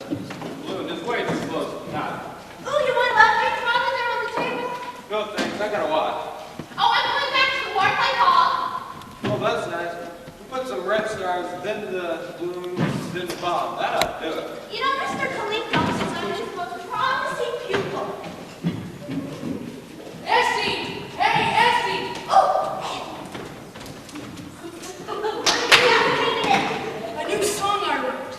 Blue, this way too close. Nah. Oh, you want love drinks while they're on the table? No thanks, I gotta watch. Oh, I'm going back to the Broadway Hall. Oh, that's nice. We put some red stars, then the balloons, then the bomb. That ought to do it. You know, Mr. Kaliko is his most promising pupil. Essie! Hey, Essie! Oh! A new song I wrote.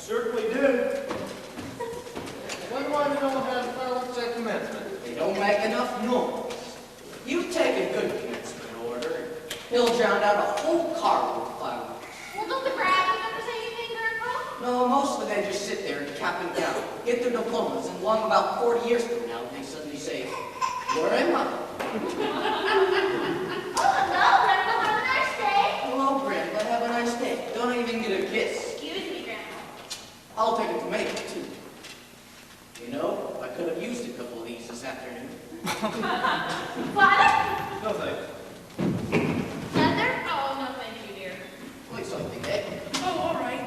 Certainly do. When do I know how fireworks at commencement? make enough noise. You take a good commencement order, he'll drown out a whole car with fireworks. Well, don't the graduates ever say anything, Grandpa? No, mostly they just sit there and cap and gown, get their diplomas, and long about 40 years from now, they suddenly say, "Where am I?" Oh, hello, Grandpa. Have a nice day. Hello, Grandpa, have a nice day. Don't even get a kiss. Excuse me, Grandpa. I'll take a tomato, too. You know, I could have used a couple of these this afternoon. Father? No thanks. Mother? Oh, no, thank you, dear. Please something, eh? Oh, all right.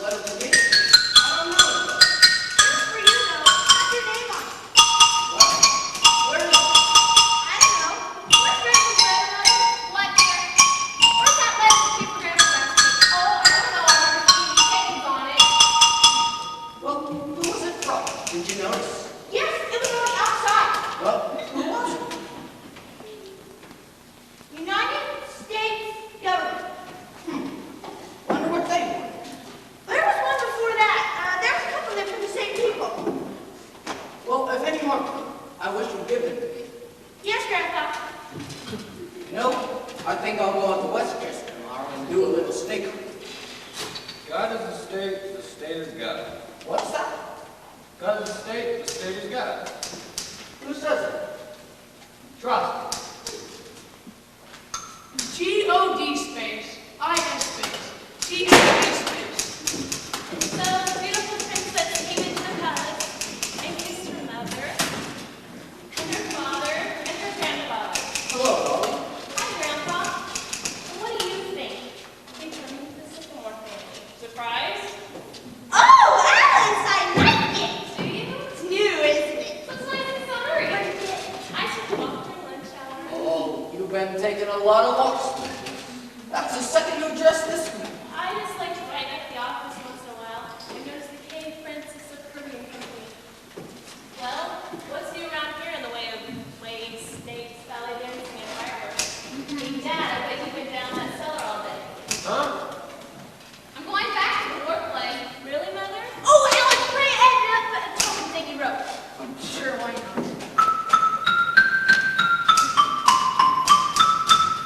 Let it begin. I don't know. Just for you, though. What's your name on it? What? Where is it? I don't know. Where's Grandpa's letter, Mother? What, dear? Where's that letter you gave for Grandpa last week? Oh, I don't know. I've never seen any takings on it. Well, who was it from? Did you notice? Yes, it was on the outside. Well, who was it? United States government. Wonder what they were. There was one before that. There was a couple there from the same people. Well, if any more come, I wish you'd give them to me. Yes, Grandpa. You know, I think I'll go out to Westchester tomorrow and do a little snake hunt. God is the state is God. What's that? God is the state is God. Who says it? Trust. G-O-D space, I-S space, G-O-D space. So the beautiful princess came into the palace and kissed her mother, and her father, and her grandfather. Hello, Ollie. Hi, Grandpa. What do you think? They turned into the Sycamore family. Surprise? Oh, Alice, I like it. Do you? It's new, isn't it? Looks like it's summery. I took a walk during lunch hour. Oh, you've been taking a lot of walks. That's the second new dress this week. I just like to write at the office once in a while and notice the Cave Princess of Caribbean Company. Well, what's new around here in the way of waves, snakes, ballet dancing, and fireworks? Hey, Dad, I bet you went down that cellar all day. Huh? I'm going back to the foreplay. Really, Mother? Oh, Alice, play and tell me Ziggy wrote. I'm sure why not.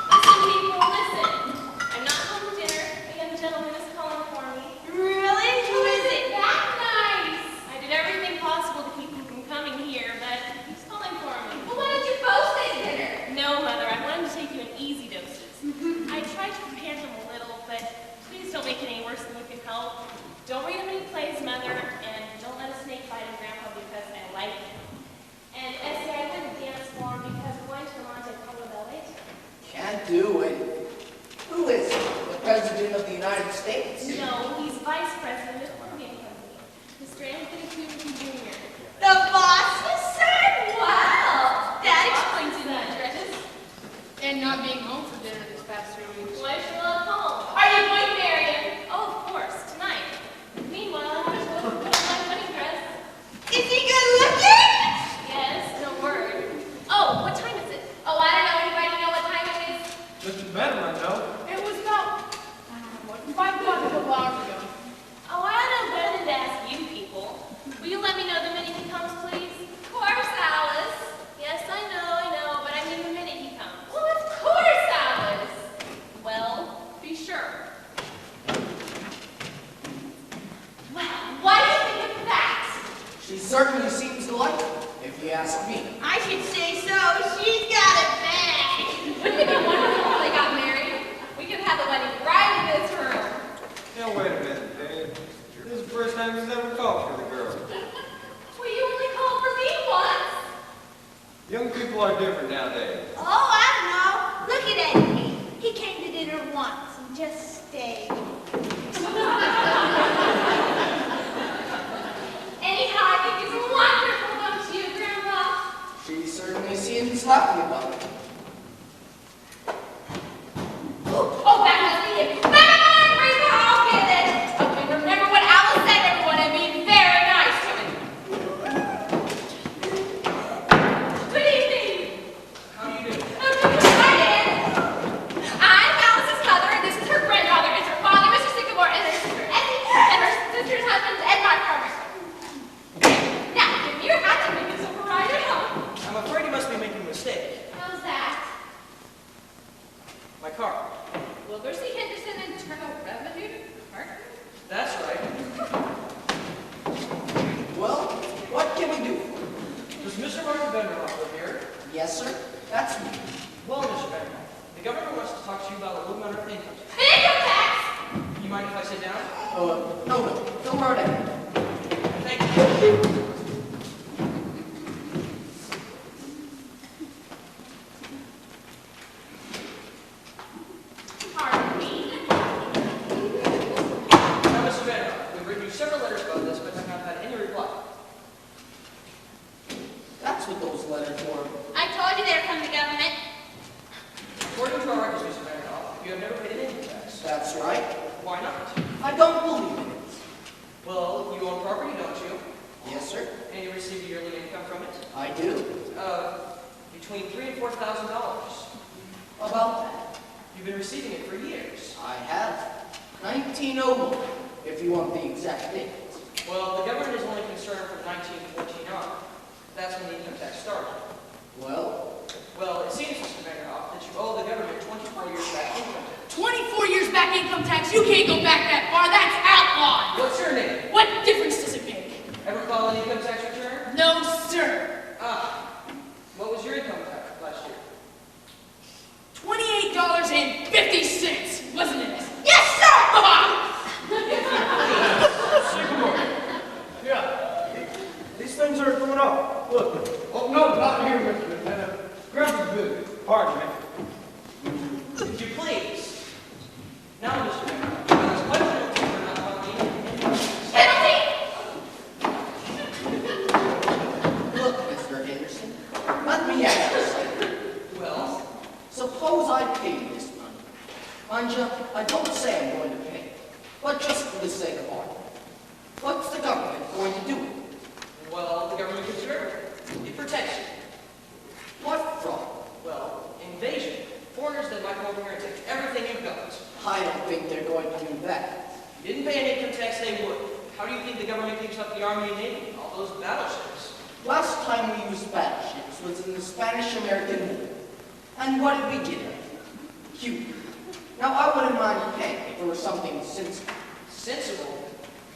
Listen, people, listen. I'm not home for dinner. A young gentleman is calling for me. Really? Who is it? That's nice. I did everything possible to keep him from coming here, but he's calling for me. Well, why don't you both stay dinner? No, Mother, I wanted to take you in easy doses. I tried to prepare him a little, but please don't make it any worse than we can help. Don't read him any plays, Mother, and don't let a snake bite him, Grandpa, because I like him. And SCA, I wouldn't dance for him because we're going to the Monte Carlo ballet tonight. Can't do it. Who is he? The President of the United States? No, he's Vice President of the Caribbean Company, Mr. Anthony Cooper Jr. The boss's son? Wow. That Explains explains his address. And not being home for dinner this past 3 weeks. Why should love home? Are you going to marry him? Oh, of course, tonight. Meanwhile, I'm just going to put on my wedding dress. Is he good looking? Yes, no word. Oh, what time is it? Oh, I don't know. Anybody know what time it is? Mr. Benham, I know. It was about, I don't know, what, 5 o'clock a couple hours ago. Oh, I know better than to ask you people. Will you let me know the minute he comes, please? Of course, Alice. Yes, I know, but I mean the minute he comes. Well, of course, Alice. Well, be sure. Well, what do you think of that? She certainly seems to like him, if you ask me. I should say so. She's got it bad. Wouldn't it be wonderful if they got married? We could have the wedding right in this room. Now, wait a minute, Dave. This is the first time he's ever called for the girl. Well, you only called for me once. Young people are different nowadays. Oh, I don't know. Look at Eddie. He came to dinner once and just stayed. Anyhow, I think it's wonderful, don't you, Grandpa? She certainly seems happy about it. Oh, that must be it. Never mind, Grandpa, I'll get it. Okay, remember what Alice said, everyone, and be very nice to him. Good evening. How do you do? Hi, Dan. I'm Alice's mother, and this My car. Wilbur C. Henderson, Internal Revenue Department? That's right. Well, what can we do? Does Mr. Martin Vanderhoff live here? Yes, sir. That's me. Well, Mr. Vanderhoff, the governor wants to talk to you about a little matter of income. Income tax! You mind if I sit down? No. Don't worry about it. Thank you. Pardon me. Now, Mr. Vanderhoff, we've written you several letters about this, but have not had any reply. That's what those letters were. I told you they were from the government. According to our records, Mr. Vanderhoff, you have never paid an income tax. That's right. Why not? I don't believe in it. Well, you own property, don't you? Yes, sir. And you receive a yearly income from it? I do. Between $3,000 and $4,000. About that. You've been receiving it for years. I have. 1901, if you want the exact date. Well, the government is only concerned from 1914 on. That's when the income tax started. Well, Well, it seems, Mr. Vanderhoff, that you owe the government 24 years back income tax. 24 years back income tax? You can't go back that far. That's outlawed. What's your name? What difference does it make? Ever file an income tax return? No, sir. What was your income tax last year? $28.50, wasn't it? Yes, sir! Yeah. These things are going up. Look. Oh, no, not here, Mr. Lieutenant. Grab the big. Pardon me. Could you please? Now, Mr. Vanderhoff, there's one penalty for not filing an income tax. Penalty! look, Mr. Henderson. Let me ask you something. Well, Suppose I pay you this money. Mind you, I don't say I'm going to pay. But just for the sake of argument. What's the government going to do? well, the government gives you everything. It protects you. What from? Well, invasion. Foreigners that might come over here and take everything you've got. I don't think they're going to do that. If you didn't pay an income tax, they would. How do you think the government keeps up the Army and Navy? All those battleships. Last time we used battleships was in the Spanish-American War. And what did we get? Cuba. Now, I wouldn't mind paying if it were something sensible. Sensible?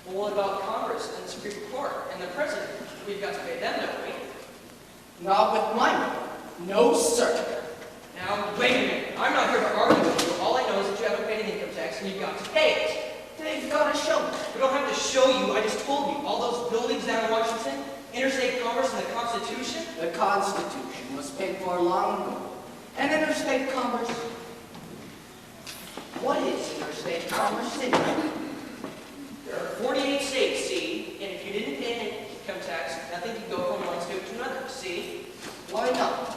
Well, what about Congress and the Supreme Court and the President? We've got to pay them, don't we? Not with my money. No, sir. Now, wait a minute. I'm not here to argue with you. All I know is that you haven't paid an income tax and you've got to pay it. They've got to show me. We don't have to show you. I just told you. All those buildings down in Washington, interstate commerce and the Constitution. The Constitution was paid for long ago. And interstate commerce. What is interstate commerce anyway? There are 48 states, see? And if you didn't pay an income tax, nothing could go from one state to another, see? Why not?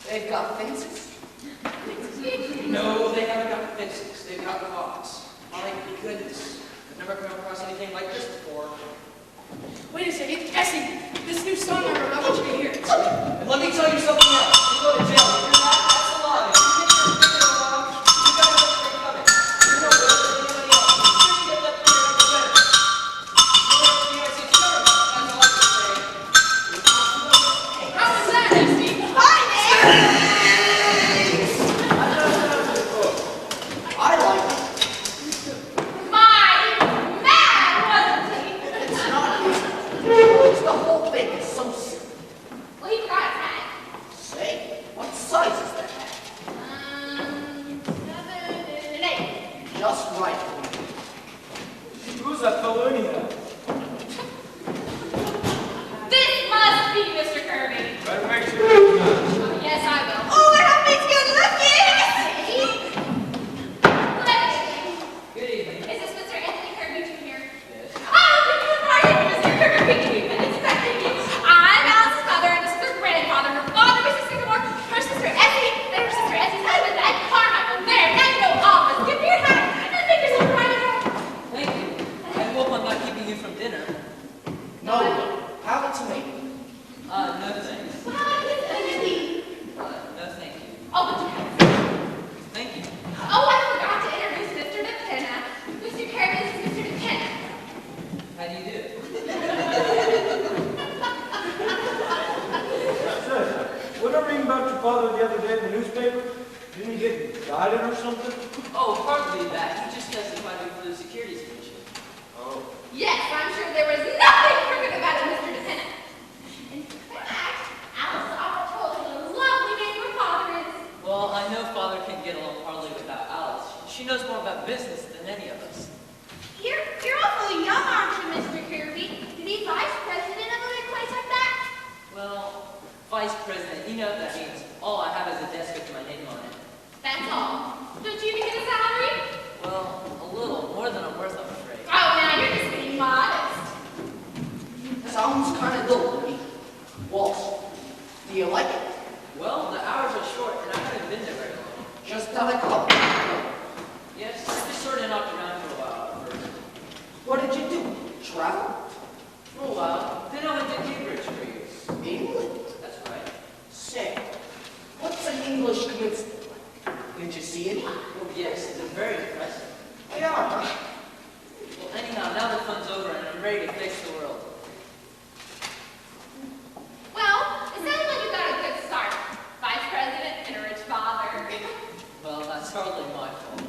They've got fences. No, they haven't got fences. They've got laws. My goodness. I've never come across anything like this before. Wait a second. Essie, this new song I wrote, I want you to hear it. And let me tell you something else. You go to jail. You hear that? That's the law. If you get your ticket wrong, you got to go straight coming. You're no worse than anybody else. You shouldn't get left here in the center. You work for the United States government. That's all I can say. How was that, Essie? I like it. My man, wasn't he? It's not easy. It's the whole thing is so simple. Well, he forgot his hat. Say, what size is that hat? 7 and 8. Just right. Who's that fellow anyhow? This must be Mr. Kirby. Better make sure it's not. Oh, yes, I will. Oh, it helps me good looking. Good evening. Is this Mr. Anthony Kirby Jr.? Yes. Oh, good morning, Mr. Kirby. We've been expecting you. I'm Alice's mother, and this is her grandfather. Her father, Mrs. Sycamore, her sister Essie, and her sister Essie's husband, Ed Carmichael. There, now you know all of us. Give me your hat and make yourself right at home. Thank you. I hope I'm not keeping you from dinner. No, have a tomato. No thanks. Well, something? Oh, hardly that. He just testified before the securities commission. Oh. Yes, I'm sure there was nothing crooked about it, Mr. Lieutenant. In fact, Alice often told him what a lovely man your father is. Well, I know Father can get along hardly without Alice. She knows more about business than any of us. You're awfully young, aren't you, Mr. Kirby, to be vice president of a place like that? Well, vice president, you know what that means. All I have is a desk with my name on it. That's all. Don't you even get a salary? Well, a little. More than I'm worth, I'm afraid. Oh, now you're just being modest. Sounds kind of dull to me. Waltz, do you like it? Well, the hours are short, and I haven't been there very long. Just out of college. Yes, I just sort of knocked around for a while first. What did you do? Travel? For a while. Then I went to Cambridge for years. England? That's right. Say, what's an English commencement like? Did you see any? Oh, yes, it's very impressive. They are, huh? Well, anyhow, now the fun's over, and I'm ready to face the world. Well, it sounds like you got a good start. Vice president and a rich father. Well, that's hardly my fault.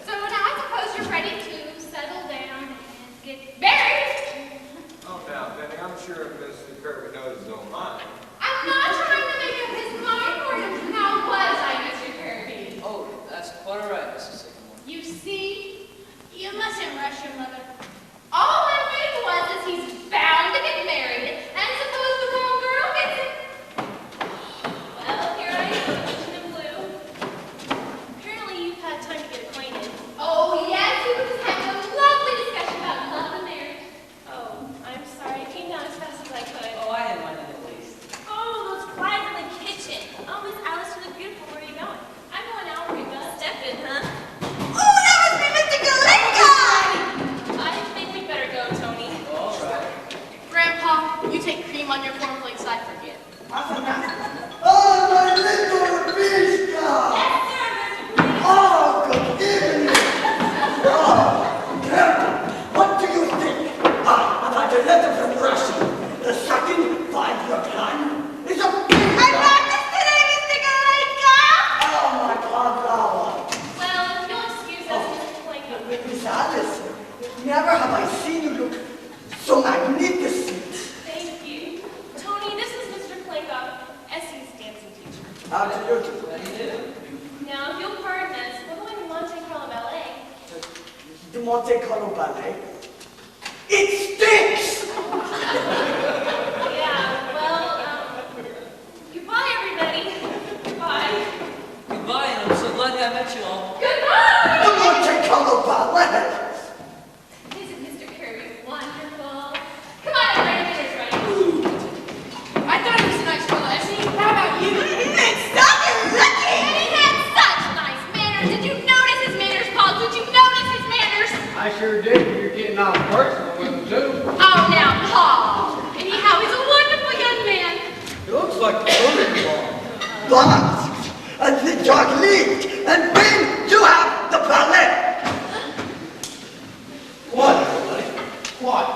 So now I suppose you're ready to settle down and get married. Oh, now, Benny, I'm sure Mr. Kirby knows his own mind. I'm not trying to make up his mind for him. How was I, Mr. Kirby? Oh, that's quite all right, Mrs. Sycamore. You see, you mustn't rush your mother. All I meant was that he's bound to get married, and suppose the wrong girl gets it. Well, here I am, Kitchen in Blue. Apparently you've had time to get acquainted. Oh, yes, we were just having a lovely discussion about love and marriage. Oh, I'm sorry. I came down as fast as I could. Oh, I had mine in the least. Oh, those flies in the kitchen. Oh, Miss Alice, you look beautiful. Where are you going? I'm going out for you. Step in, huh? Oh, that was me, Mr. Galinka! I think we better go, Tony. All right. Grandpa, you take cream on your cornflakes, I forget. Oh, my little Vishka! Yes, sir, Mr. Police. Oh, good evening! Oh, Grandpa, what do you think? I've had a letter from Russia. The second five-year plan is a big I'm not this today, Mr. Galinka! Oh, my God, Well, if you'll excuse us, Mr. Blanco. Miss Alice, never have I seen you look so magnificent. Thank you. Tony, this is Mr. Plankoff, SCA's dancing teacher. How do you do? How do you do? Now, if you'll pardon us, we're going to Monte Carlo Ballet. The Monte Carlo Ballet? It stinks! Yeah, well, goodbye, everybody. Goodbye. Goodbye, and I'm so glad that I met you all. Goodbye! The Monte Carlo Ballet! Isn't Mr. Kirby wonderful? Come on, everybody, dinner's ready. I thought he was a nice fellow, Essie. How about you? Stop it, looking! And he had such nice manners. Did you notice his manners, Paul? Did you notice his manners? I sure did. You're getting all personal with them, too. Oh, now, Paul. Anyhow, he's a wonderful young man. It looks like a swimming ball. But, and the dog lived, and when you have the ballet! Quiet, everybody. Quiet.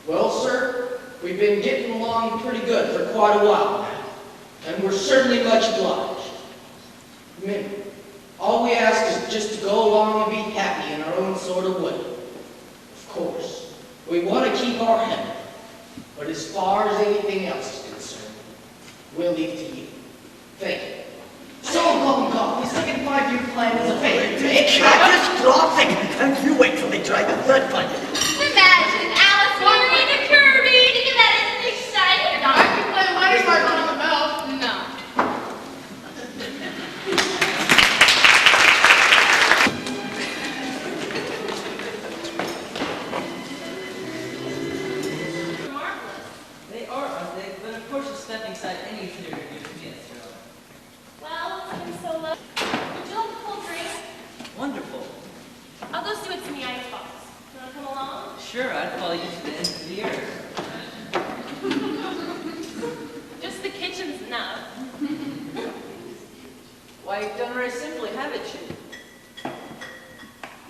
Well, sir, we've been getting along pretty good for quite a while now, and we're certainly much obliged. Remember, all we ask is just to go along and be happy in our own sort of way. Of course, we want to keep our head, but as far as anything else is concerned, we'll leave to you. Thank you. So, Golden, the second five-year plan is a failure. Catastrophic! And you wait till they try the third one. Imagine Alice marrying a Kirby. Do you think that isn't exciting? I can play the money part on the bell. No. Marvelous. They are, aren't they? But of course, it's stepping aside any theory you can get through. Well, it's been so lovely. Would you like a cold drink? Wonderful. I'll go see what's in the icebox. You want to come along? Sure, I'd follow you to the end of the earth. Just the kitchen's enough. Why, you've done very simply, haven't you?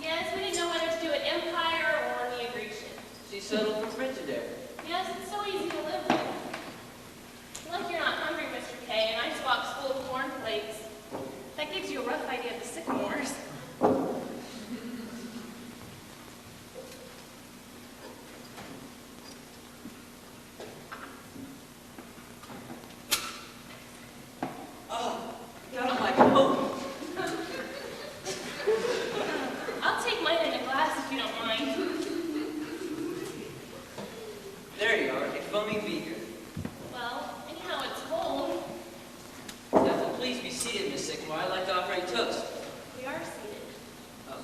Yes, we didn't know whether to do it Empire or the Grecian. She settled for Frigidaire. Yes, it's so easy to live with. Look, you're not hungry, Mr. K, and I suppose box full of cornflakes. That gives you a rough idea of the sycamores. Oh, got on my coat. I'll take mine in a glass if you don't mind. There you are, a foaming beaker. Well, anyhow, it's cold. Now, please be seated, Miss Sycamore. I'd like to offer a toast. We are seated. Oh.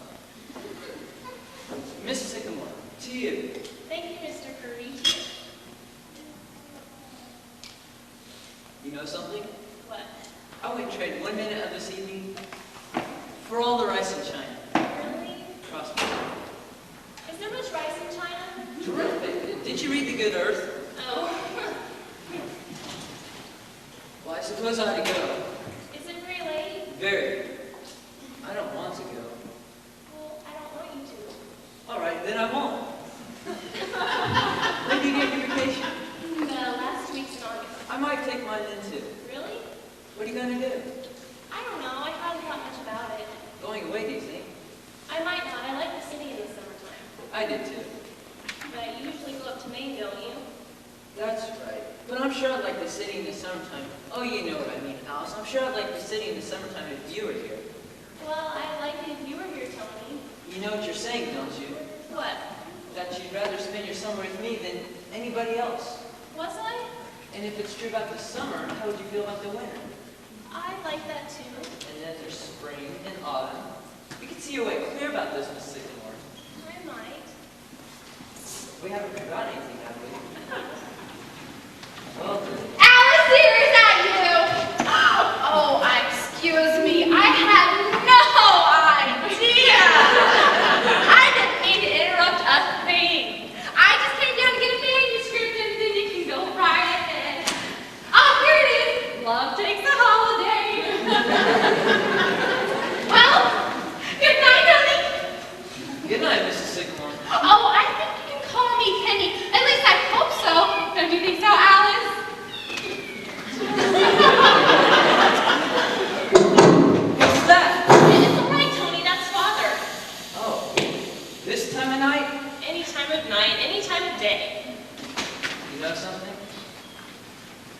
Miss Sycamore, to you. Thank you, Mr. Kirby. You know something? What? I would trade 1 minute of this evening for all the rice in China. Really? Trust me. Is there much rice in China? Terrific. Did you read The Good Earth? Oh. Well, I suppose I ought to go. Is it very late? Very. I don't want to go. Well, I don't want you to. All right, then I won't. When do you get your vacation? Last week's in August. I might take mine then too. Really? What are you going to do? I don't know. I haven't thought much about it. Going away, do you think? I might not. I like the city in the summertime. I did too. But you usually go up to Maine, don't you? That's right. But I'm sure I'd like the city in the summertime. Oh, you know what I mean, Alice. I'm sure I'd like the city in the summertime if you were here. Well, I'd like it if you were here, Tony. You know what you're saying, don't you? What? That you'd rather spend your summer with me than anybody else. Was I? And if it's true about the summer, how would you feel about the winter? I like that too. And then there's spring and autumn. You can see your way clear about this, Miss Sycamore. I might. We haven't forgotten anything, have we? Well, Alice, here, is that you? Oh, excuse me. I had no idea. I didn't mean to interrupt a thing. I just came down to get a manuscript and then you can go right ahead. Oh, here it is. Love takes a holiday. Well, good night, honey. good night, Mrs. Sycamore. Oh, I think you can call me Penny. At least I hope so. Don't you think so, Alice? What's that? It's all right, Tony. That's Father. Oh, this time of night? Any time of night, any time of day. You know something?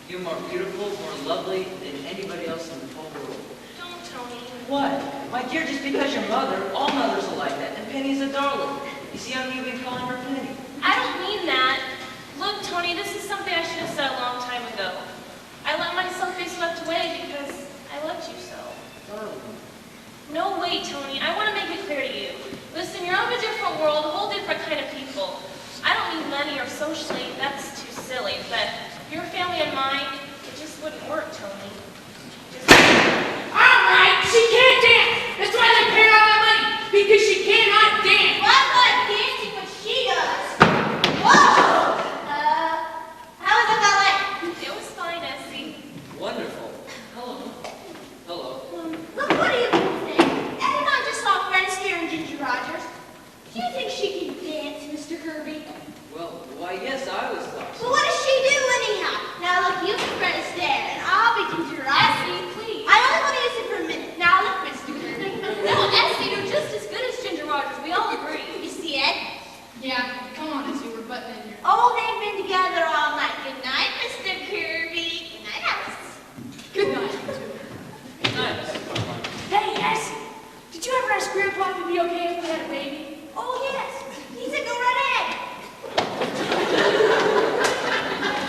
You're more beautiful, more lovely than anybody else in the whole world. Don't, Tony. What? My dear, just because you're mother, all mothers are like that, and Penny's a darling. You see how you've been calling her Penny? I don't mean that. Look, Tony, this is something I should have said a long time ago. I let myself be swept away because I loved you so. Darling. No, wait, Tony. I want to make it clear to you. Listen, you're of a different world, a whole different kind of people. I don't mean money or socially. That's too silly. But your family and mine, it just wouldn't work, Tony. All right, she can't dance. That's why they pay her all that money, because she cannot dance. Well, I'm not dancing when she does. Whoa! How was the ballet? It was fine, Essie. Wonderful. Hello. Hello. Look, what do you think? And I just saw friends here in Ginger Rogers. Do you think she can dance, Mr. Kirby? Well, why, yes, I always thought so. Well, what does she do anyhow? Now look, you can Fred Astaire, and I'll be Ginger Rogers. Essie, please. I only want to use it for a minute. Now look, Mr. Kirby. No, Essie, you're just as good as Ginger Rogers. We all agree. You see it? Yeah, come on, as you were butting in here. Oh, they've been together all night. Good night, Mr. Kirby. Good night, Alice. Good night, you two. Good night, Mrs. Carpenter. Hey, Essie, did you ever ask Grandpa if it'd be okay if we had a baby? Oh, yes. He said go right ahead.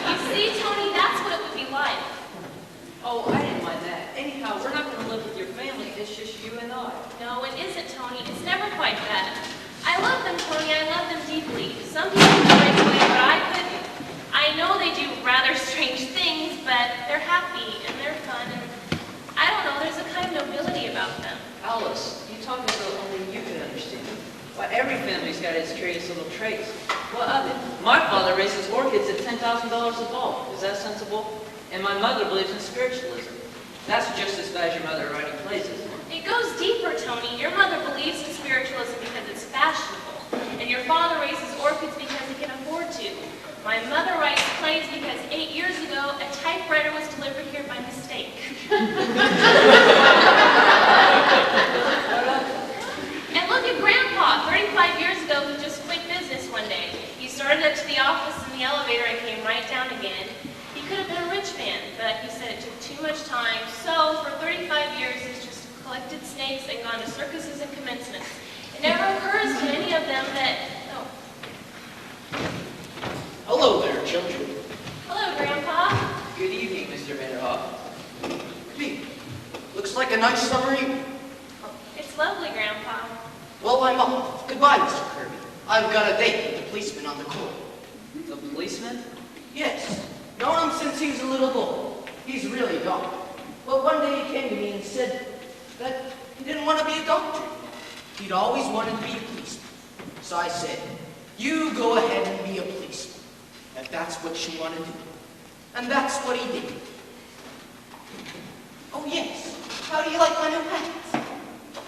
You see, Tony, that's what it would be like. Oh, I didn't mind that. Anyhow, we're not going to live with your family. It's just you and I. No, it isn't, Tony. It's never quite that. I love them, Tony. I love them deeply. Some people can break away, but I couldn't. I know they do rather strange things, but they're happy and they're fun, and I don't know, there's a kind of nobility about them. Alice, you talk as though only you can understand. Why, every family's got its curious little traits. What of it? My father raises orchids at $10,000 a bulb. Is that sensible? And my mother believes in spiritualism. That's just as bad as your mother writing plays, isn't it? It goes deeper, Tony. Your mother believes in spiritualism because it's fashionable, and your father raises orchids because he can afford to. My mother writes plays because 8 years ago, a typewriter typewriter was delivered here by mistake. And look at Grandpa. 35 years ago, he just quit business one day. He started up to the office in the elevator and came right down again. He could have been a rich man, but he said it took too much time. So for 35 years, he's just collected snakes and gone to circuses and commencements. It never occurs to any of them that, oh. Hello there, children. Hello, Grandpa. Good evening, Mr. Vanderhoff. Gee, looks like a nice summer evening. It's lovely, Grandpa. Well, I'm off. Goodbye, Mr. Kirby. I've got a date with the policeman on the corner. The policeman? Yes, known him since he was a little boy. He's really gone. But one day he came to me and said that he didn't want to be a doctor. He'd always wanted to be a policeman. So I said, you go ahead and be a policeman, if that's what you want to do. And that's what he did. Oh yes, how do you like my new hat?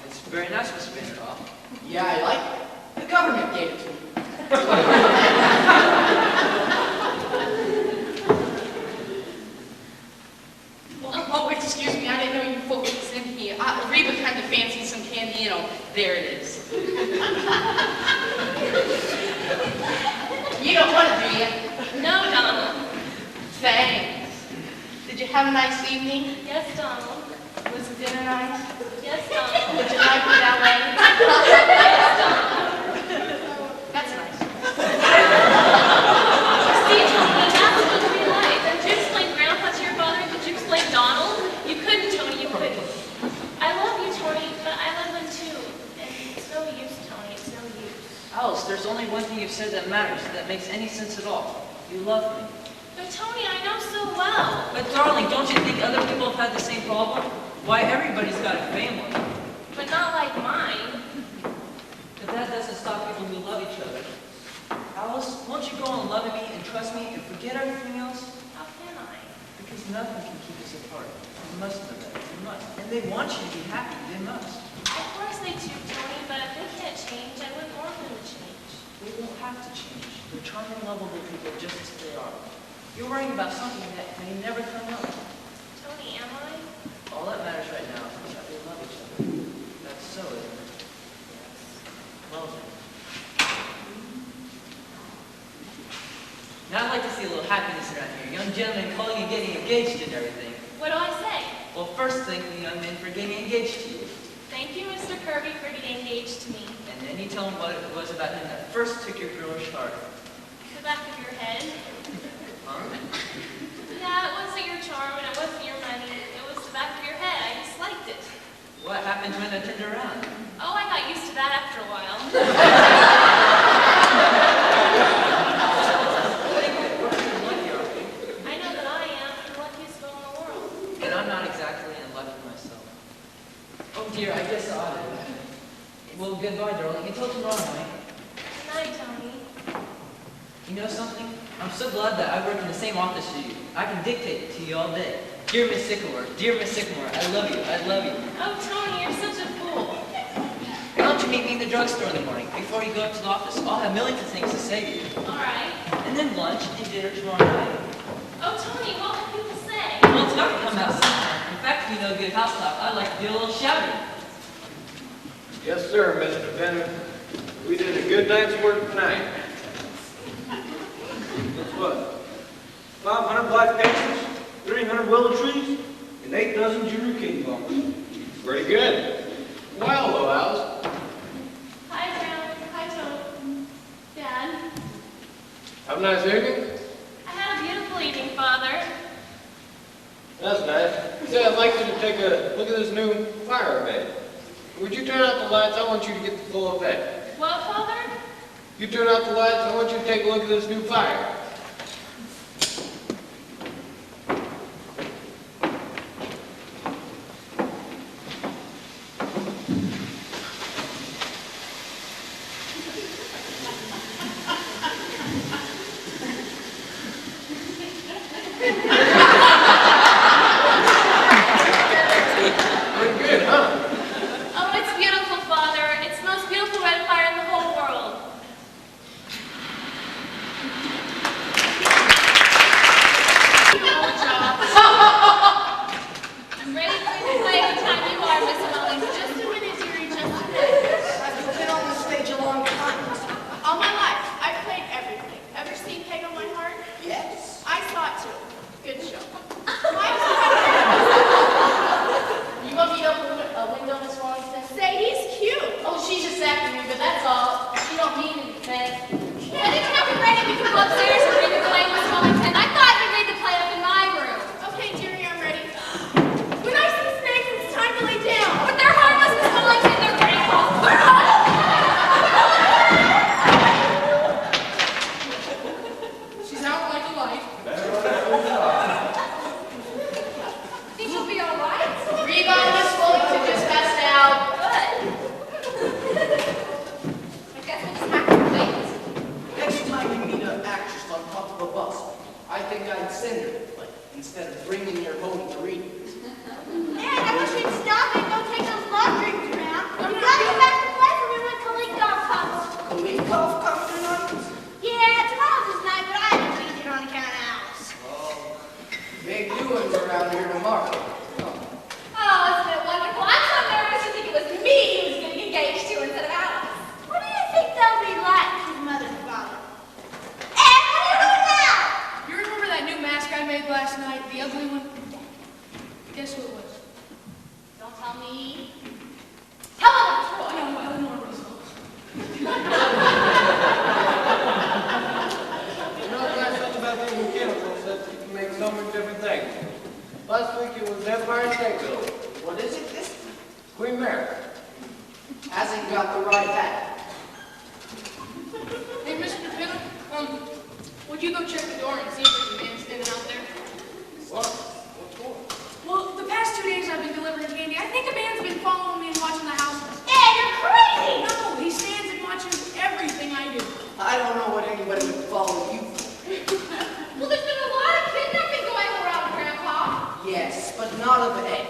It's very nice, Mr. Vanderhoff. Yeah, I like it. The government gave it to me. Oh, excuse me, I didn't know you folks was in here. Reba kind of fancies some candy, you know. There it is. You don't want it, do you? No, Donald. Thanks. Did you have a nice evening? Yes, Donald. Was the dinner nice? Yes, Donald. Would you like me that way? Yes, Donald. That's nice. See, Tony, that's what we like. Did you explain Grandpa to your father? Did you explain Donald? You couldn't, Tony, you couldn't. I love you, Tony, but I love him too. And it's no use, Tony, it's no use. Alice, there's only one thing you've said that matters, that makes any sense at all. You love me. But Tony, I know so well. But darling, don't you think other people have had the same problem? Why, everybody's got a family. But not like mine. But that doesn't stop people who love each other. Alice, won't you go on loving me and trust me and forget everything else? How can I? Because nothing can keep us apart. You must know that. You must. And they want you to be happy. They must. Of course they do, Tony, but if they can't change, I wouldn't want them to change. They won't have to change. They're charming, lovable people just as they are. You're worrying about something that may never come up. Tony, am I? All that matters right now is that we love each other. That's so, isn't it? Well then. Now I'd like to see a little happiness around here. Young gentlemen calling and getting engaged and everything. What do I say? Well, first thank the young men for getting engaged to you. Thank you, Mr. Kirby, for getting engaged to me. And then you tell them what it was about him that first took your girlish heart. The back of your head. Huh? Yeah, it wasn't your charm and it wasn't your money. It was the back of your head. I disliked it. What happened when I turned around? Oh, I got used to that after a while. I know that I am the luckiest girl in the world. And I'm not exactly in luck with myself. Oh dear, I guess I ought to. Well, goodbye, darling. Until tomorrow night. Good night, Tony. You know something? I'm so glad that I work in the same office as you. I can dictate to you all day. Dear Miss Sycamore, I love you, I love you. Oh, Tony, you're such a fool. Why don't you meet me in the drugstore in the morning? Before you go up to the office, I'll have millions of things to say to you. All right. And then lunch and dinner tomorrow night. Oh, Tony, what will people say? Well, it's got to come out sometime. In fact, you know, good house clap, I'd like to do a little shouting. Yes, sir, Mr. Bennett. We did a good night's work tonight. That's what? 500 black pictures, 300 willow trees, and 8 dozen junior king bumpers. Pretty good. Well, hello, Alice. Hi, Brown. Hi, Tony. Dad. Have a nice evening. I had a beautiful evening, Father. That's nice. Say, I'd like you to take a look at this new fire bed. Would you turn out the lights? I want you to get the full effect. What, Father? You turn out the lights, I want you to take a look at this new fire. Pretty good, huh? Oh, it's beautiful, Father. It's the most beautiful red fire in the whole world. Playing the time you are, Miss Wellington. Just a minute, dearie, just a minute. I've been on the stage a long time. All my life, I've played everything. Ever seen Peg on My Heart? Yes. I saw it too. Good show. You want me to open a window, Miss Wellington? Say he's cute. Oh, she's just acting me, but that's all. She don't mean anything. I didn't have it ready. We could go upstairs and read the play, Miss Wellington. I thought we'd read the play up in my room. Okay, dearie, I'm ready. When I see snakes, it's time to lay down. But they're harmless, Miss Wellington. They're pretty close. She's out like a light. Think you'll be all right? Rebound, Miss Wellington just passed out. Good. I guess we'll just have to wait. Next time you meet an actress on top of a bus, I think I'd send her to play instead of bringing her home to read it. Dad, I wish we'd stop and go take those love drinks around. We've got to go back to play when we went to Lake Golf Cups. Colleen Golf Cup tonight? Yeah, tomorrow's his night, but I haven't seen it on account of Alice. Big doings around here tomorrow. Oh, isn't it wonderful? I'm so nervous to think it was me he was getting engaged to instead of Alice. What do you think they'll be like, his mother and father? And what are you doing now? You remember that new mask I made last night? The ugly one? Guess who it was? Don't tell me. Tell him, Troy. No, Eleanor Roosevelt. You know, that's something about these mechanicals that you can make so many different things. Last week it was Empire State Building. What is it this Queen Mary. hasn't got the right hat? Hey, Mr. Pinner, would you go check the door and see if there's a man standing out there? What? What for? Well, the past 2 days I've been delivering candy. I think a man's been following me and watching the house. Dad, you're crazy! No, he stands and watches everything I do. I don't know what anybody would follow you for. Well, there's been a lot of kidnapping going around, Grandpa. Yes, but not of egg.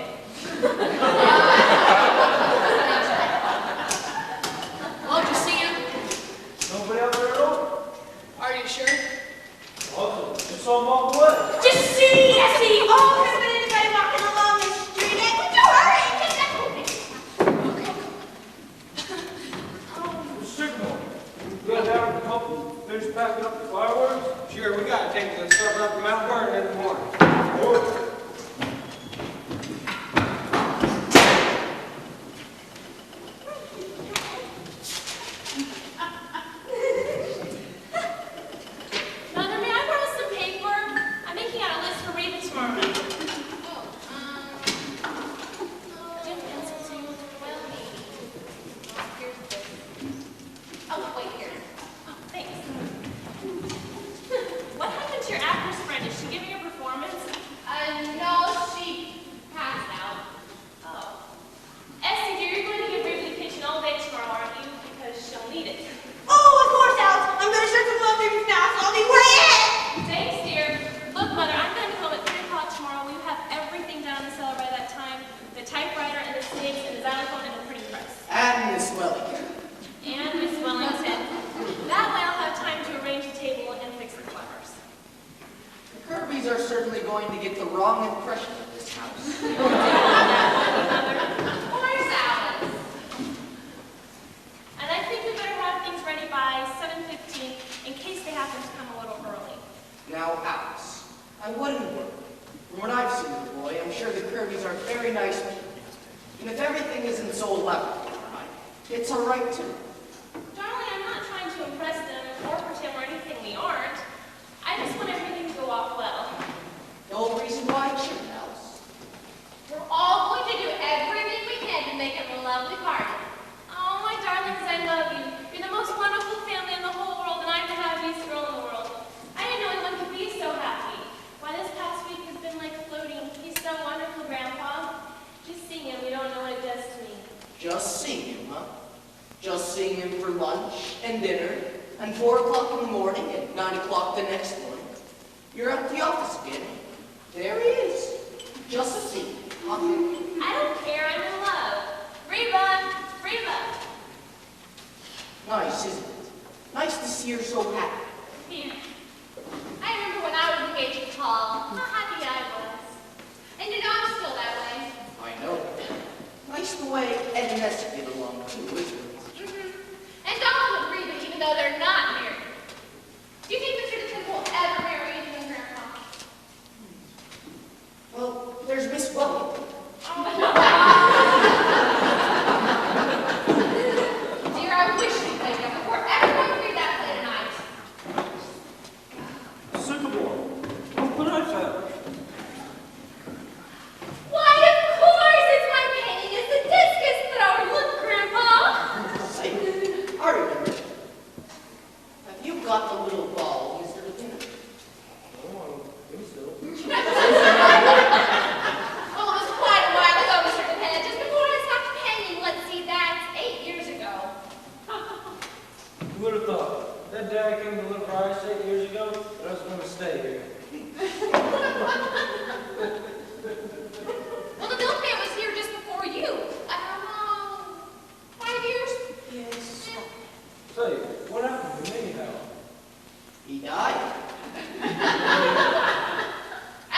Well, did you see him? Nobody out there at all? Are you sure? Awesome. Just saw him all the way. Just see, Essie! Oh, there's been anybody walking along the street. Ed, would you hurry and get that moving? The signal. You guys have a couple finish packing up the fireworks? Sure, we got to take the stuff up to Mount Vernon in the morning. Mother, may I borrow some paper? I'm making out a list for Raven tomorrow night. Do you have a pencil too? Well, maybe. Here's this. Oh, wait, here. Oh, thanks. What happened to your actress friend? Is she giving a performance? No, she passed out. Oh. Essie, dear, you're going to give Raven the kitchen all day tomorrow, aren't you? Because she'll need it. Oh, of course, Alice. I'm going to shut some love drinks now, so I'll be way ahead. Thanks, dear. Look, Mother, I'm going to be home at 3 o'clock tomorrow. We will have everything down in the cellar by that time. The typewriter and the snakes and the xylophone and the printing press. And Miss Wellington. And Miss Wellington. That way I'll have time to arrange the table and fix the flowers. The Kirbys are certainly going to get the wrong impression of this house. Where's Alice? And I think we better have things ready by 7:15 in case they happen to come a little early. Now, Alice, I wouldn't worry. From what I've seen of the boy, I'm sure the Kirbys are very nice people. And if everything isn't so elaborate tonight, it's all right too. Darling, I'm not trying to impress them or pretend we're anything we aren't. I just want everything to go off well. No reason why it shouldn't, Alice. We're all going to do everything we can to make it a lovely party. Oh, my darlings, I love you. You're the most wonderful family in the whole world, and I'm the happiest girl in the world. I didn't know anyone could be so happy. Why, this past week has been like floating. He's so wonderful, Grandpa. Just seeing him, you don't know what it does to me. Just seeing him, huh? Just seeing him for lunch and dinner, and 4 o'clock in the morning and 9 o'clock the next morning. You're at the office again. There he is. Just seeing him, huh? I don't care, I'm in love. Reba! Reba! Nice, isn't it? Nice to see her so happy. Yeah. I remember when I was engaged to Paul, how happy I was. And you know, I'm still that way. I know. least the way Ed and Essie get along too, isn't it? And Donald would agree that even though they're not married. Do you think Mr. Dixon will ever marry anyone, Grandpa? Well, there's Miss Bubble. Dear, I wish you'd wake up before everyone would read that play tonight. Sycamore, what I found. Why, of course, it's my painting. It's the discus thrower. Look, Grandpa. Say, I remember. Have you got the little ball, Mr. Lieutenant? Oh, I think so. Oh, it was quite a while ago, Mr. Dependent. Just before I stopped painting. Let's see, that's 8 years ago. Who would have thought? That day I came to live where I 8 years ago, but I was going to stay here. Well, the milkman was here just before you. I don't know, 5 years? Yes. Say, what happened to me now? He died.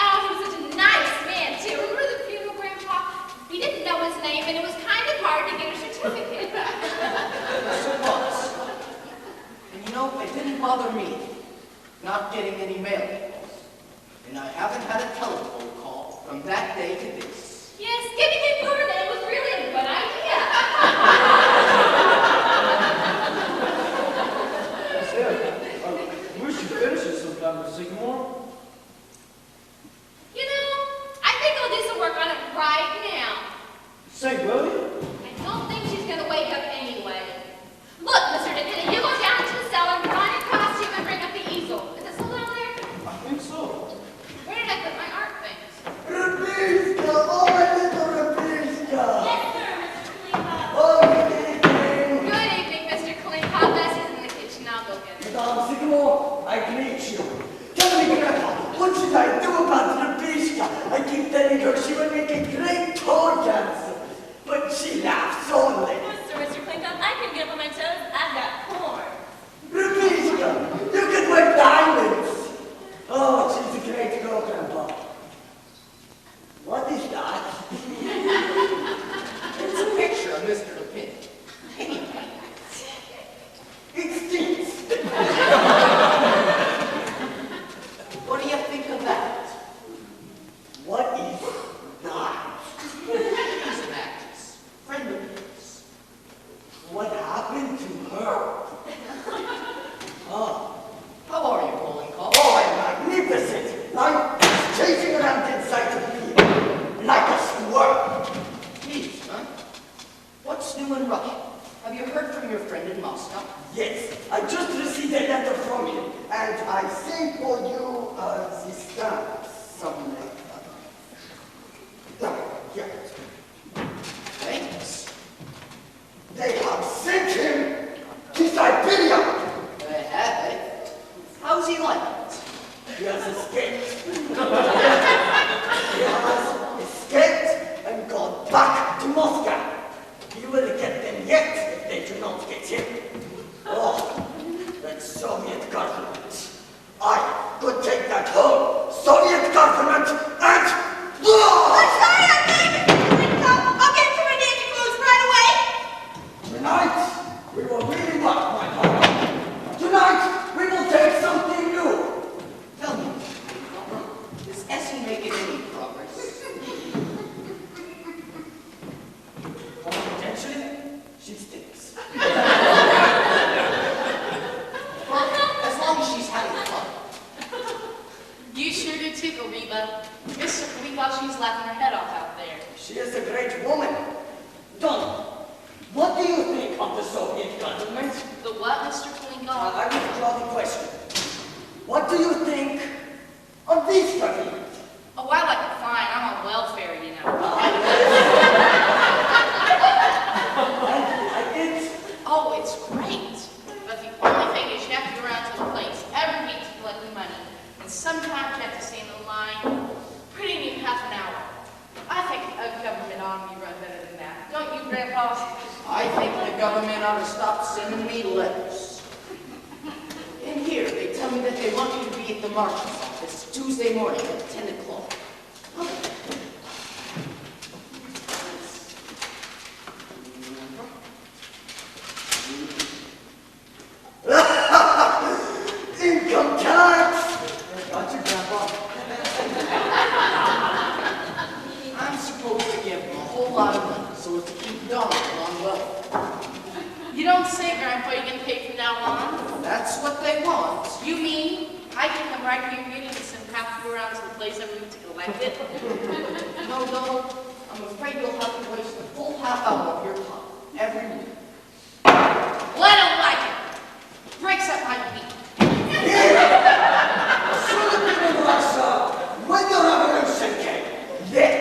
Oh, he was such a nice man, too. Remember the funeral, Grandpa? We didn't know his name, and it was kind of hard to get a certificate. Yes, it was. And you know, it didn't bother me not getting any mail calls. And I haven't had a telephone call from that day to this. Yes, giving him your name was really a good idea. Say, I wish you finished it sometime with Sycamore. You know, I think I'll do some work on it right now. Say, will you? I don't think she's going to wake up anyway. Look, Mr. Dependent, you go down to the cellar, put on your costume, and bring up the easel. Is it still down there? I think so. Where did I put my art things? Rebecca, oh my little Rebecca. Yes, sir, Mr. Khalifa. Oh, good evening. Good evening, Mr. Khalifa. Bessie's in the kitchen. I'll go get her. Madame Sycamore, I greet you. Tell me, Grandpa, what should I do about Rebecca? I keep telling her she will make a great toe dancer, but she laughs only. Yes, sir, Mr. Khalifa. I can get up on my toes. I've got corn. Rebecca, you can wear diamonds. Oh, she's a great girl, Grandpa. What is that? It's a picture of Mr. Lieutenant. It stinks. What do you think of that? What is that? She's an actress. Friend of yours. What happened to her? Oh, How are you, Colin Call? oh, I'm magnificent. I'm chasing around inside the field like a squirrel. Please, huh? What's new in Russia? Have you heard from your friend in Moscow? Yes, I just received a letter from him, and I sent for you this stamp, something like that. Yeah. Thanks. They have sent him to Siberia. They have it. How's he like it? He has escaped. He has escaped and gone back to Moscow. He will get them yet if they do not get him. Oh, that Soviet government. I could take that whole Soviet government and... I'm sorry, I'm late, Mr. Khalifa. I'll get to my nanny clothes right away. Tonight, we will really rock, my father. Tonight, we will take something new. Tell me, is Essie making any progress? Potentially, she stinks. Well, as long as she's having fun. You sure do tickle, Reba. Mr. Khalifa, she's laughing her head off out there. She is a great woman. Don, what do you think of the Soviet government? The what, Mr. Khalifa? I withdraw the question. What do you think of this government? Oh, I like it fine. I'm on welfare, you know. I did. Oh, it's great. But the only thing is you have to go around to the place every week to collect the money. And sometimes you have to stay in the line pretty near half an hour. I think a government ought to be run better than that. Don't you, Grandpa? I think the government ought to stop sending me letters. In here, they tell me that they want me to be at the marshal's office Tuesday morning at 10 o'clock. so as to keep Donald on well. You don't say, Grandpa, you get paid from now on. That's what they want. You mean I can come right here and get you some half around to the place every week to collect it? No, Donald, I'm afraid you'll have to waste a full half hour of your time every week. Well, I don't like it. Breaks up my feet. Should have been in Russia when the revolution came. Then,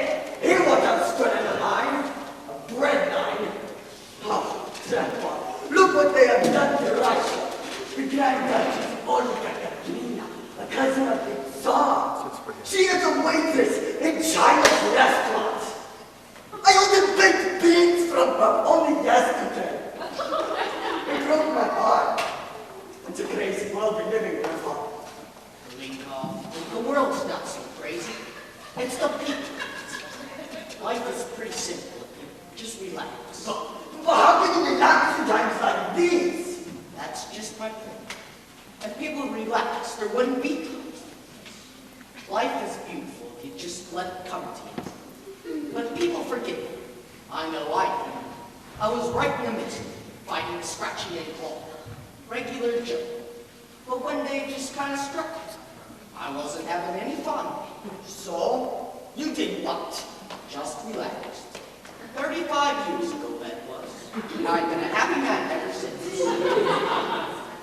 he would have stood in a line, a bread line. Oh, Grandpa, look what they have done to Russia. The Grand Duchess Olga Katrina, a cousin of the Tsar. She is a waitress in China's restaurant. I ordered baked beans from her only yesterday. It broke my heart. It's a crazy world we live in, Grandpa. The world's not so crazy. It's the people. Life is pretty simple if you just relax. But how can you relax in times like these? That's just my point. If people relax, there wouldn't be conflict. Life is beautiful if you just let it come to you. But people forget. I know I did. I was right in the midst of it, fighting and scratching and clawing. Regular joke. But one day it just kind of struck me. I wasn't having any fun. So, you did what? Just relaxed. 35 years ago that was. And I've been a happy man ever since.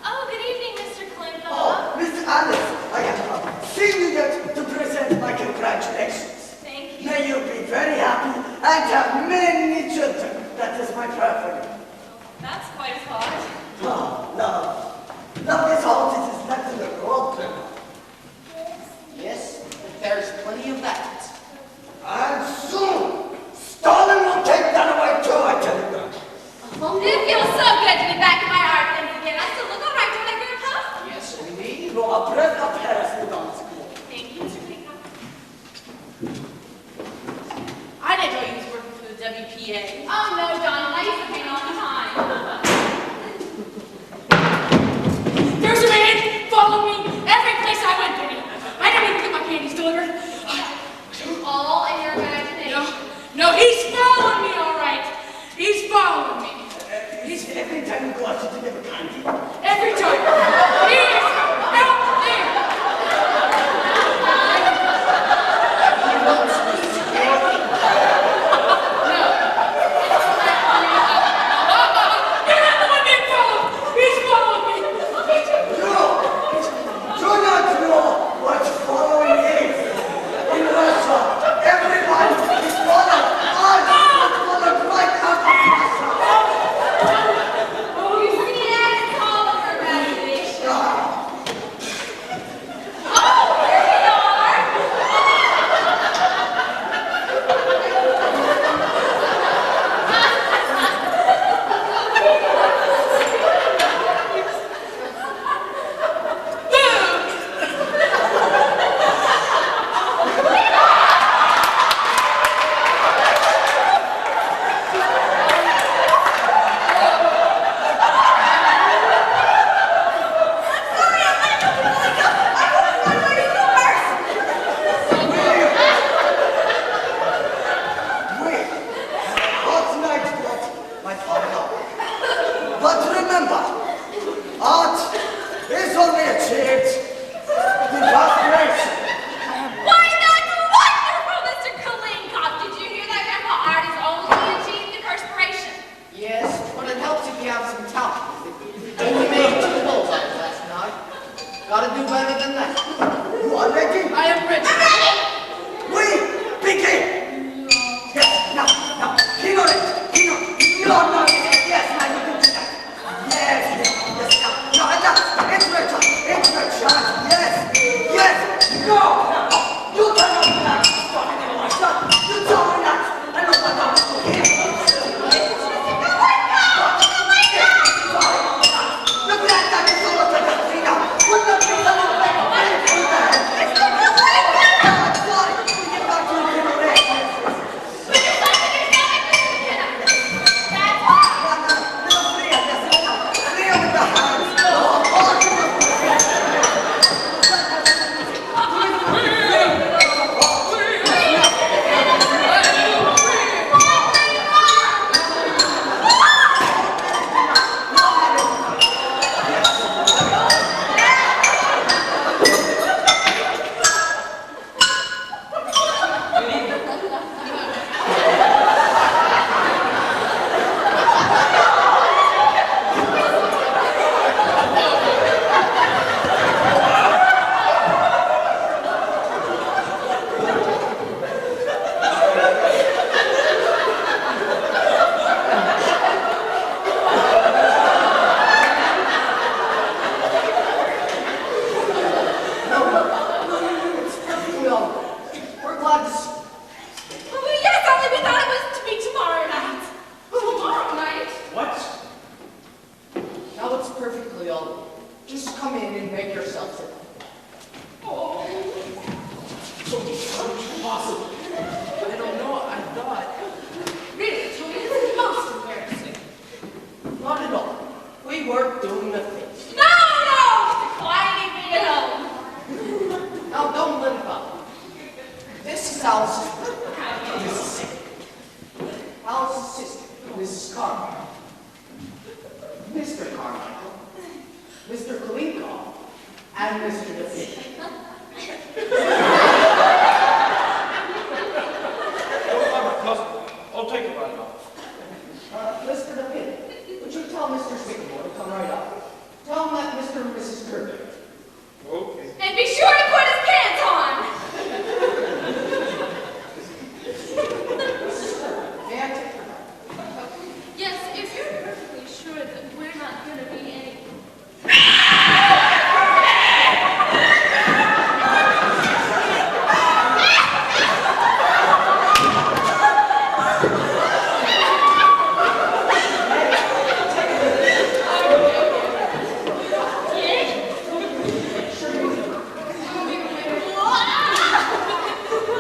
Oh, good evening, Mr. Clinton. Oh, Miss Alice, I have seen you yet to present my congratulations. Thank you. May you be very happy and have many children. That is my prayer for you. That's quite a thought. Oh, love. Love is all that is left in the world, Grandma. Yes, there's plenty of that. And soon, Stalin will take that away too, I tell you that. It feels so good to be back in my art things again. I still look all right, don't I, Grandpa? Yes, indeed. You are breath of Paris with on school. Thank you, Mr. Clinton. I didn't know you was working for the WPA. Oh, no, Donald. I used to paint all the time. There's a man following me every place I went, Benny. I didn't even get my candies delivered. All in your imagination. No, he's following me, all right. He's following me. Every time you go out to deliver candy. Every time. He is out there. He wants me to No. Mrs. Carpenter, Mr. Carmichael, Mr. Kalinko, and Mr. DeFit. I'm a cousin. I'll take it right off. Mr. DeFit, would you tell Mr. Sycamore to come right up? Tell him that Mr. and Mrs. Kirby. Okay. And be sure to put his pants on. Mrs. Kirby, may I take her? Yes, if you're perfectly sure that we're not going to be any...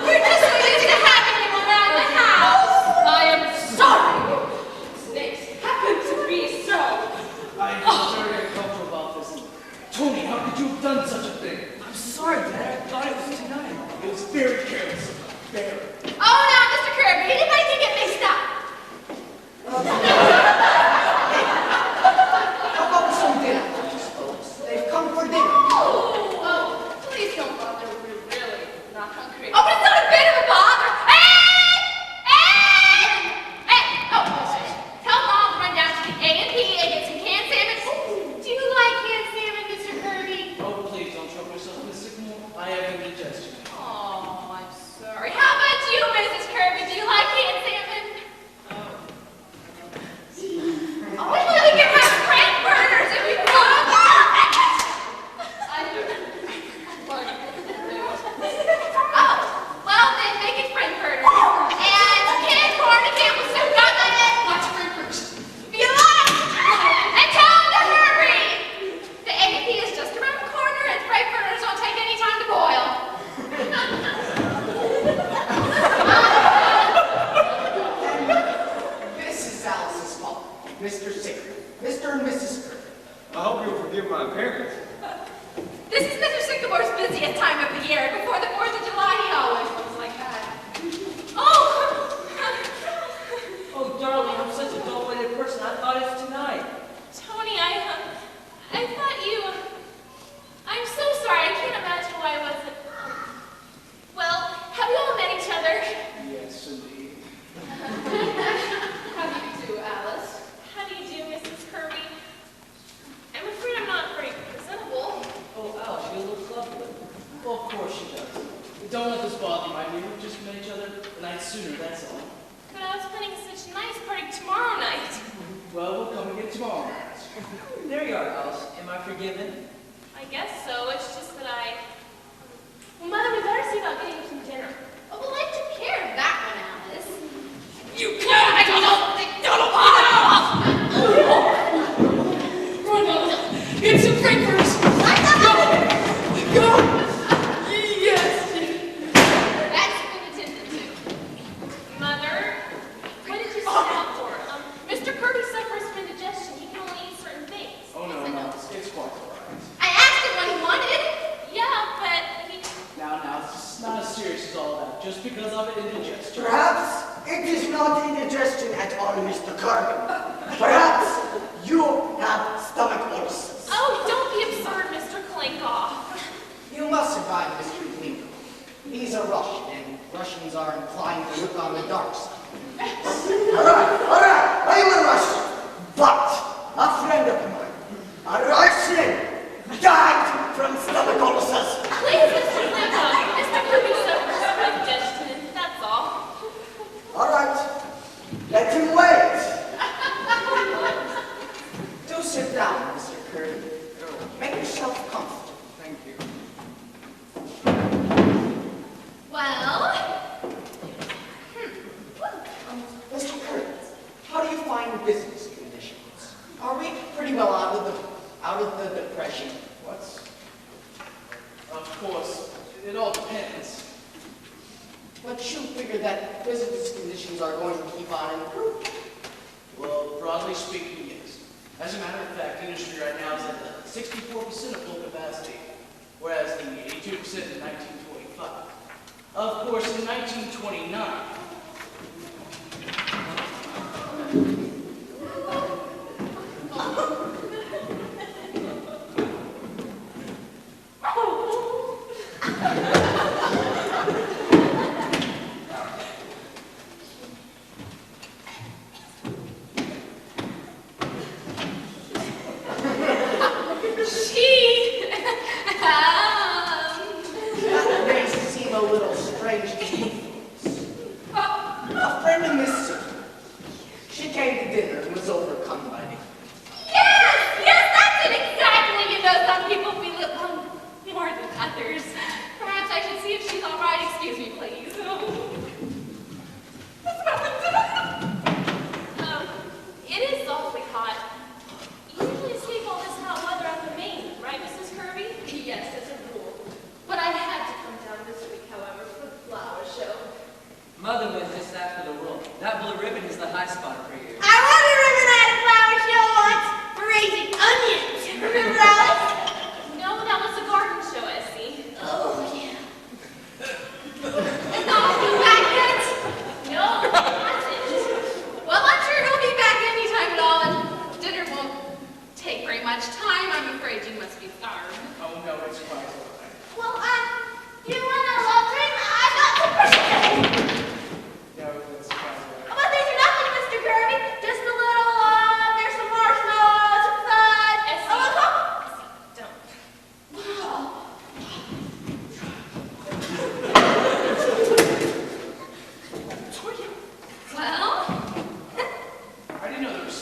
We're just used to having him around the house. I am sorry. Things happen to be so. I'm very uncomfortable about this. Tony, how could you have done such a thing? I'm sorry, Dad. I thought it was tonight. It was very careless. Very. Oh, now, Mr. Kirby, anybody can get mixed up. How about some dinner for these folks? They've come for dinner. Oh, please don't bother. We're really not hungry. Oh, but it's not a bit of a bother. Hey! Oh, tell Mom to run down to the A&P and get some canned salmon. Ooh, do you like canned salmon, Mr. Kirby? Oh, please don't trouble yourself, Miss Sycamore. I have indigestion. Oh, I'm sorry. How about you, Mrs. Kirby? Do you like canned salmon? Oh, well, we can have frankfurters if you want. Oh, well, then make it frankfurters. And canned corn and Campbell soup. Got that? Watch frankfurters. Be alive! And tell them to hurry! The A&P is just around the corner and frankfurters don't take any time to boil. This is Alice's father, Mr. Sycamore, Mr. and Mrs. Kirby. I hope you'll forgive my appearance. This is Mr. Sycamore's busiest time of the year. Before the 4th of July, he always looks like that. Oh! Oh, darling, I'm such a dull-witted person. I thought it was tonight. Tony, I thought you... I'm so sorry. I can't imagine why I wasn't... Well, have you all met each other? Yes, indeed. How do you do, Alice? How do you do, Mrs. Kirby? I'm afraid I'm not very presentable. Oh, Alice, you look lovely. Well, of course she does. Don't let this bother you, my dear. We just met each other a night sooner, that's all. But I was planning such a nice party tomorrow night. Well, we'll come again tomorrow. There you are, Alice. Am I forgiven? I guess so. It's just that Well, Mother, we better see about getting some dinner. Oh, well, I took care of that one, Alice. You can't! I don't know! Run, Alice! Get some frankfurters! Go! Yes! That's been attended to. Mother, what did you sign up for? Mr. Kirby suffers from indigestion. He can only eat certain things. Oh, no, it's quite all right. I asked him what he wanted. Yeah, but he... Now, it's not as serious as all that. Just because of an indigestion. Perhaps it is not indigestion at all, Mr. Kirby. Perhaps you have stomach ulcers. Oh, don't be absurd, Mr. Klinkoff. You must survive, Mr. Kalinko. He's a Russian, and Russians are inclined to look on the dark side. All right, I'm a Russian, but a friend of mine, a Russian, died from stomach ulcers. Please, Mr. Klinkoff. Mr. Kirby suffers from indigestion, that's all. All right, let him wait. Do sit down, Mr. Kirby. Make yourself comfortable. Thank you. Well, Mr. Kirby, how do you find business conditions? Are we pretty well out of the depression? Of course, it all depends. But you figure that business conditions are going to keep on improving. Well, broadly speaking, yes. As a matter of fact, the industry right now is at 64% of full capacity, whereas the 82% in 1925. Of course, in 1929,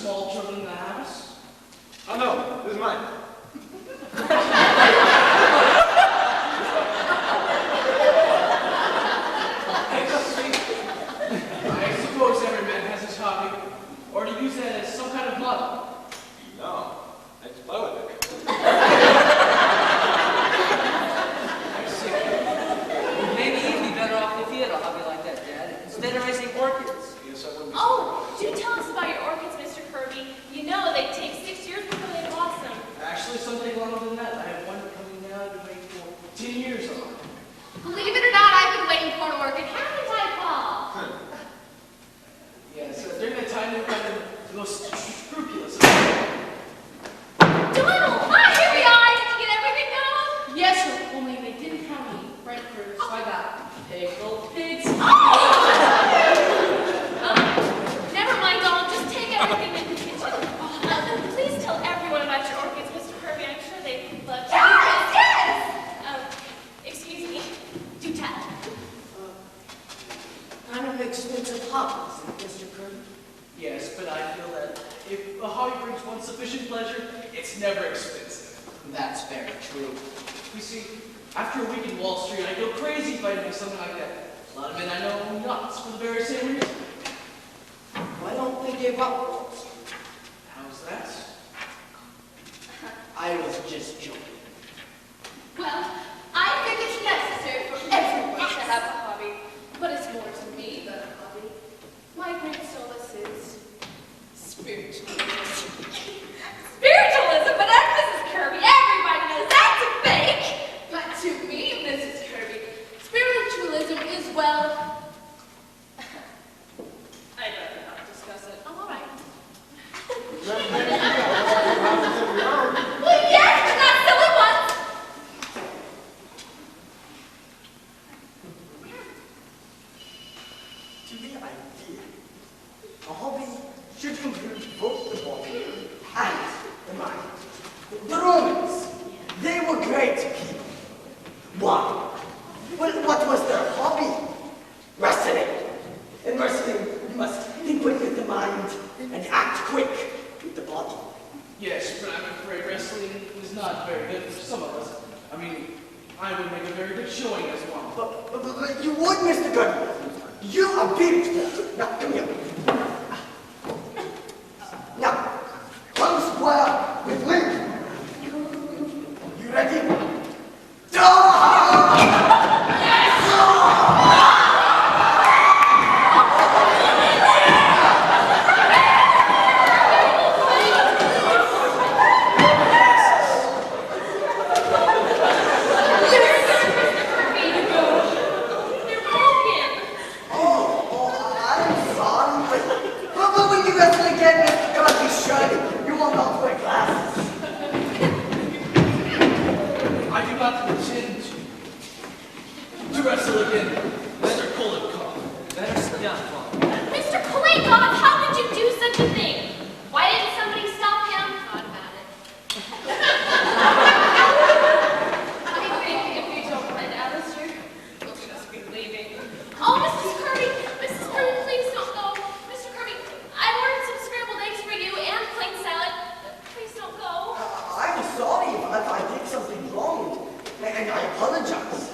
small children in the house? Oh no, this is mine. I suppose every man has his hobby, or to use it as some kind of model. No, I just play with it. I see. Maybe you'd be better off if you had a hobby like that, Dad, instead of raising orchids. Yes, I wouldn't be Oh, surprised. do tell us about your orchids, Mr. Kirby. You know they take 6 years before they blossom. Actually, something longer than that. I have one coming now to wait for 10 years on. Believe it or not, I've been waiting for an orchid. Haven't I, Paul? Yes, during that time, they were kind of the most scrupulous. Doodle! Ah, here we are! Did you get everything down? Yes, sir, only they didn't have any Frankfurt, so I got pickled pigs. Never mind, Donald. Just take everything in the kitchen. Please tell everyone about your orchids, Mr. Kirby. I'm sure they'd love to. Yes! Excuse me. Do tell. Kind of expensive hobbies, Mr. Kirby. Yes, but I feel that if a hobby brings one sufficient pleasure, it's never expensive. That's very true. You see, after a week in Wall Street, I go crazy if I do something like that. A lot of men I know own yachts for the very same reason. Why don't they give up Wall Street? How's that? I was just joking. Well, I think it's necessary for everyone to have a hobby, but it's more to me than a hobby. My great solace is spiritualism. Spiritualism, but I'm Mrs. Kirby. Everybody knows that's a fake. But to me, Mrs. Kirby, spiritualism is, well, I'd rather not discuss it. I'm all right. Well, Well, yes, but not silly ones. To the idea, a hobby should include both the body and the mind. The Romans, they were great people. Why? Well, what was their hobby? Wrestling. In wrestling, you must think quick with the mind and act quick with the body. Yes, but I'm afraid wrestling is not very good for some of us. I mean, I would make a very good showing as one. But you would, Mr. Goodman. You are big. Now, come here. Now, come square with me. You ready? I'm sorry, but when you wrestle again, Mr. Goodman, surely you will not wear glasses. I do not intend to wrestle again, Mr. Kulikov. Better sit down, Paul. Mr. Kulikov, how could you do such a thing? Why didn't somebody stop him? Thought about it. I think if you don't mind, Alistair, we'll just be leaving. Oh, Mrs. Kirby, please don't go. Mr. Kirby, I ordered some scrambled eggs for you and plain salad. Please don't go. I'm sorry if I did something wrong, and I apologize.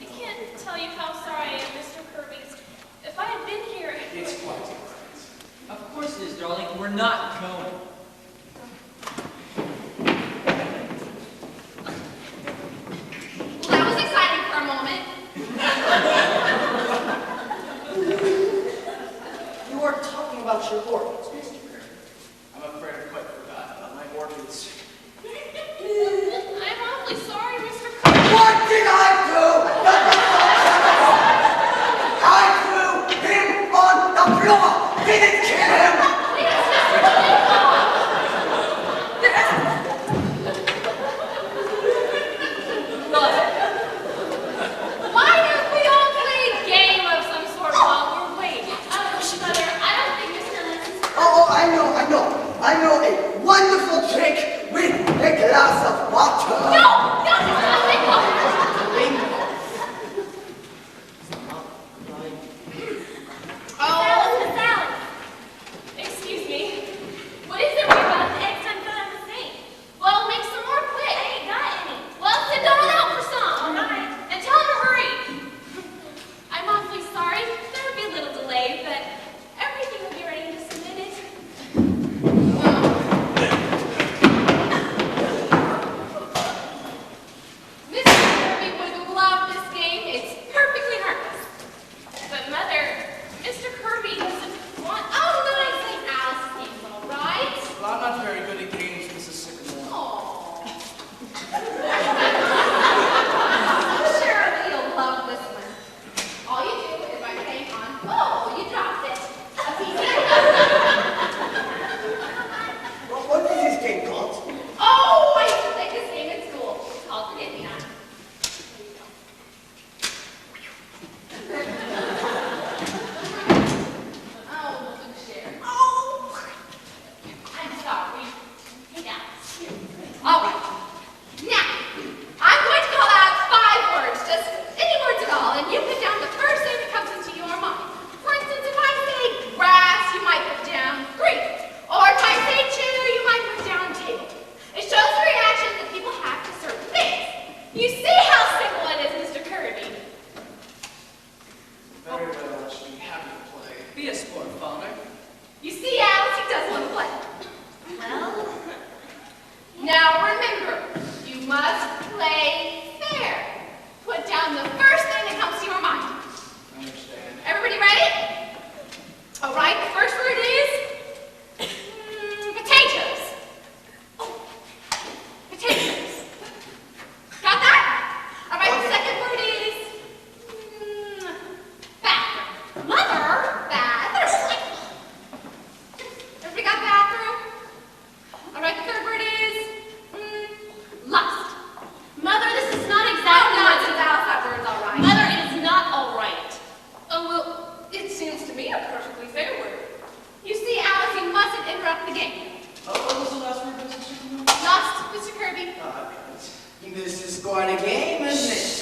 I can't tell you how sorry I am, Mr. Kirby. If I had been here, It's quite all right. Of course it is, darling. We're not going. Well, that was exciting for a moment. You are talking about your orchids, Mr. Kirby. I'm afraid I quite forgot about my orchids. I'm awfully sorry, Mr. Kirby. What did I do? I threw him on the floor. Didn't kill him. Please, Mr. Kulikov. Why don't we all play a game of some sort while we're waiting? Mother, I don't think Mr. Lindsay's... Oh, I know a wonderful trick with a glass of water. No, Mr. Kulikov. Oh, Salad. Excuse me. Mr. Kirby. This is quite a game, isn't it?